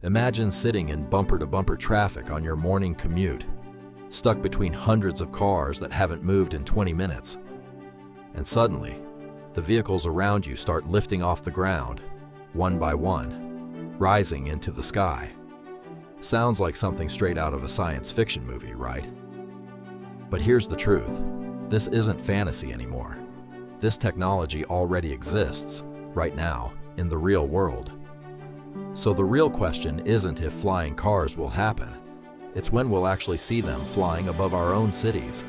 Imagine sitting in bumper-to-bumper traffic on your morning commute, stuck between hundreds of cars that haven't moved in 20 minutes. And suddenly, the vehicles around you start lifting off the ground, one by one, rising into the sky. Sounds like something straight out of a science fiction movie, right? But here's the truth. This isn't fantasy anymore. This technology already exists, right now, in the real world. So the real question isn't if flying cars will happen. It's when we'll actually see them flying above our own cities.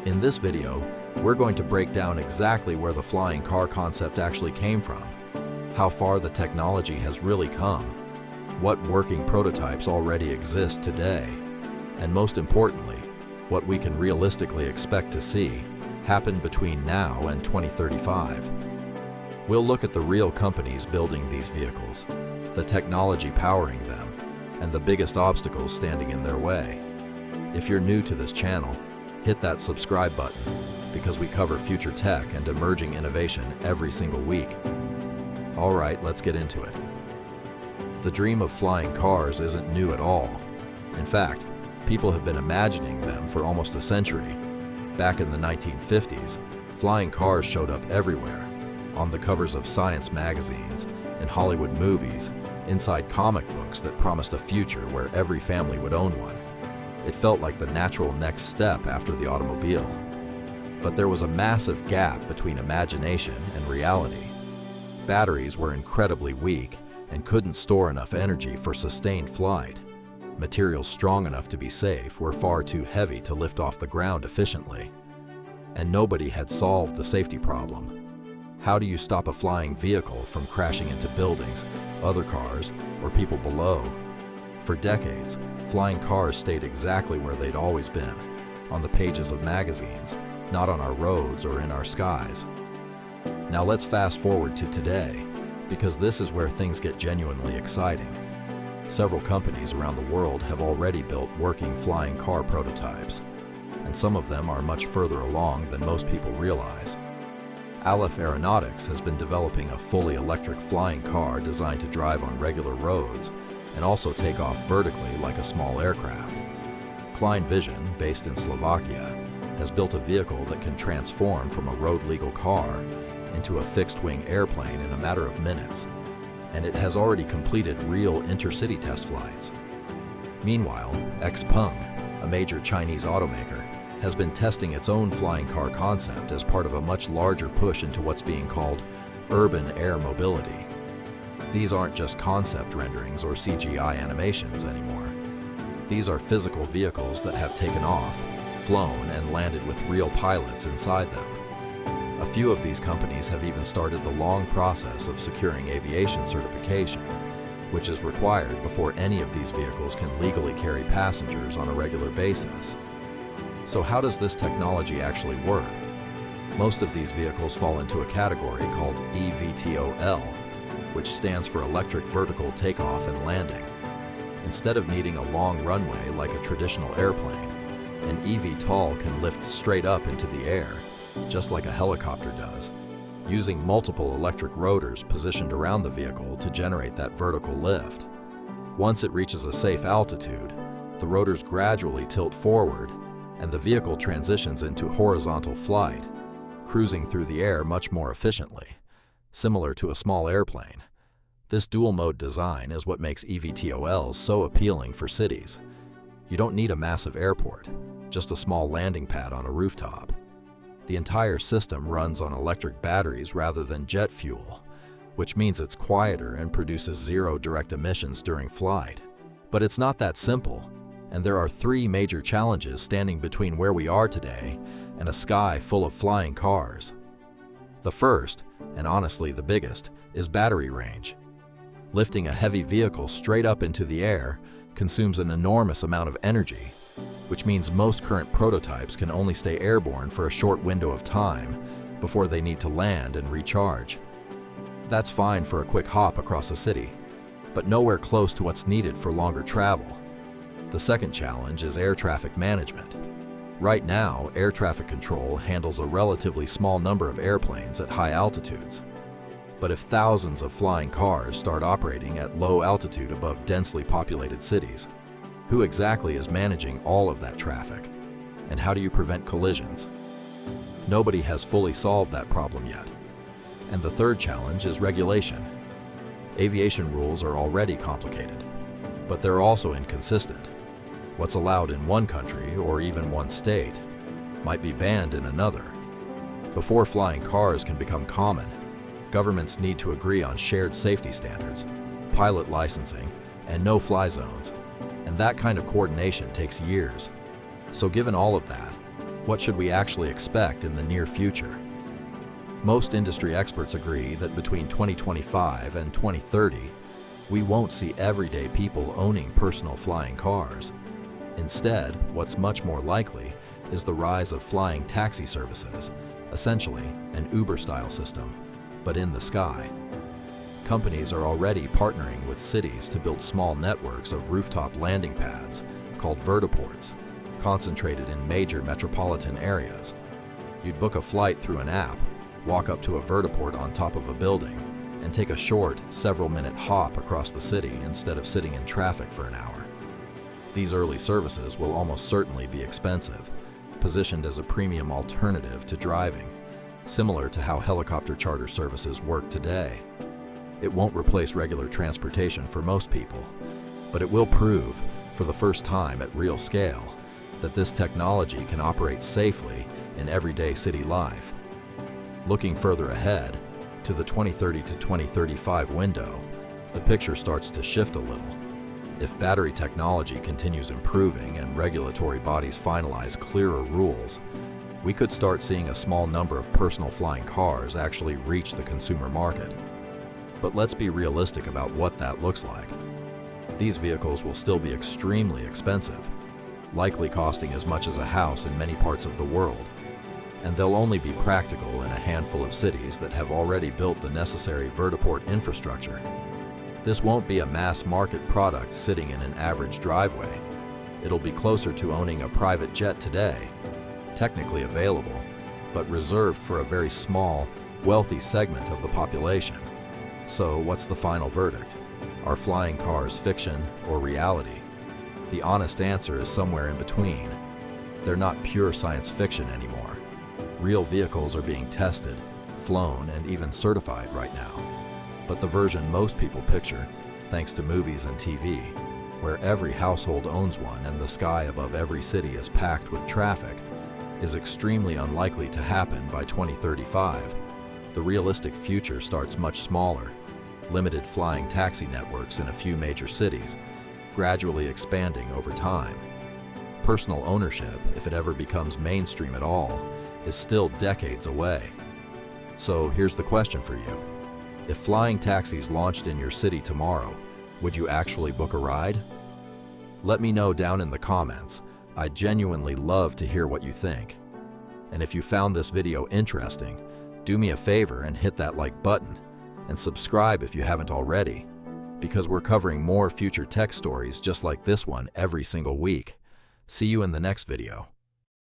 In this video, we're going to break down exactly where the flying car concept actually came from, how far the technology has really come, what working prototypes already exist today, and most importantly, what we can realistically expect to see happen between now and 2035. We'll look at the real companies building these vehicles, the technology powering them, and the biggest obstacles standing in their way. If you're new to this channel, hit that subscribe button because we cover future tech and emerging innovation every single week. All right, let's get into it. The dream of flying cars isn't new at all. In fact, people have been imagining them for almost a century. Back in the 1950s, flying cars showed up everywhere, on the covers of science magazines, in Hollywood movies, inside comic books that promised a future where every family would own one. It felt like the natural next step after the automobile. But there was a massive gap between imagination and reality. Batteries were incredibly weak and couldn't store enough energy for sustained flight. Materials strong enough to be safe were far too heavy to lift off the ground efficiently. And nobody had solved the safety problem. How do you stop a flying vehicle from crashing into buildings, other cars, or people below? For decades, flying cars stayed exactly where they'd always been, on the pages of magazines, not on our roads or in our skies. Now let's fast forward to today, because this is where things get genuinely exciting. Several companies around the world have already built working flying car prototypes, and some of them are much further along than most people realize. Alef Aeronautics has been developing a fully electric flying car designed to drive on regular roads and also take off vertically like a small aircraft. Klein Vision, based in Slovakia, has built a vehicle that can transform from a road-legal car into a fixed-wing airplane in a matter of minutes, and it has already completed real intercity test flights. Meanwhile, XPeng, a major Chinese automaker, has been testing its own flying car concept as part of a much larger push into what's being called urban air mobility. These aren't just concept renderings or CGI animations anymore. These are physical vehicles that have taken off, flown, and landed with real pilots inside them. A few of these companies have even started the long process of securing aviation certification, which is required before any of these vehicles can legally carry passengers on a regular basis. So how does this technology actually work? Most of these vehicles fall into a category called eVTOL, which stands for Electric Vertical Takeoff and Landing. Instead of needing a long runway like a traditional airplane, an eVTOL can lift straight up into the air, just like a helicopter does, using multiple electric rotors positioned around the vehicle to generate that vertical lift. Once it reaches a safe altitude, the rotors gradually tilt forward, and the vehicle transitions into horizontal flight, cruising through the air much more efficiently, similar to a small airplane. This dual-mode design is what makes eVTOLs so appealing for cities. You don't need a massive airport, just a small landing pad on a rooftop. The entire system runs on electric batteries rather than jet fuel, which means it's quieter and produces zero direct emissions during flight. But it's not that simple. And there are three major challenges standing between where we are today and a sky full of flying cars. The first, and honestly the biggest, is battery range. Lifting a heavy vehicle straight up into the air consumes an enormous amount of energy, which means most current prototypes can only stay airborne for a short window of time before they need to land and recharge. That's fine for a quick hop across a city, but nowhere close to what's needed for longer travel. The second challenge is air traffic management. Right now, air traffic control handles a relatively small number of airplanes at high altitudes. But if thousands of flying cars start operating at low altitude above densely populated cities, who exactly is managing all of that traffic? And how do you prevent collisions? Nobody has fully solved that problem yet. And the third challenge is regulation. Aviation rules are already complicated, but they're also inconsistent. What's allowed in one country or even one state might be banned in another. Before flying cars can become common, governments need to agree on shared safety standards, pilot licensing, and no-fly zones. And that kind of coordination takes years. So given all of that, what should we actually expect in the near future? Most industry experts agree that between 2025 and 2030, we won't see everyday people owning personal flying cars. Instead, what's much more likely is the rise of flying taxi services, essentially an Uber-style system, but in the sky. Companies are already partnering with cities to build small networks of rooftop landing pads called vertiports, concentrated in major metropolitan areas. You'd book a flight through an app, walk up to a vertiport on top of a building, and take a short, several-minute hop across the city instead of sitting in traffic for an hour. These early services will almost certainly be expensive, positioned as a premium alternative to driving, similar to how helicopter charter services work today. It won't replace regular transportation for most people, but it will prove, for the first time at real scale, that this technology can operate safely in everyday city life. Looking further ahead, to the 2030 to 2035 window, the picture starts to shift a little. If battery technology continues improving and regulatory bodies finalize clearer rules, we could start seeing a small number of personal flying cars actually reach the consumer market. But let's be realistic about what that looks like. These vehicles will still be extremely expensive, likely costing as much as a house in many parts of the world, and they'll only be practical in a handful of cities that have already built the necessary vertiport infrastructure. This won't be a mass market product sitting in an average driveway. It'll be closer to owning a private jet today, technically available, but reserved for a very small, wealthy segment of the population. So what's the final verdict? Are flying cars fiction or reality? The honest answer is somewhere in between. They're not pure science fiction anymore. Real vehicles are being tested, flown, and even certified right now. But the version most people picture, thanks to movies and TV, where every household owns one and the sky above every city is packed with traffic, is extremely unlikely to happen by 2035. The realistic future starts much smaller, limited flying taxi networks in a few major cities, gradually expanding over time. Personal ownership, if it ever becomes mainstream at all, is still decades away. So here's the question for you. If flying taxis launched in your city tomorrow, would you actually book a ride? Let me know down in the comments. I'd genuinely love to hear what you think. And if you found this video interesting, do me a favor and hit that like button, and subscribe if you haven't already, because we're covering more future tech stories just like this one every single week. See you in the next video.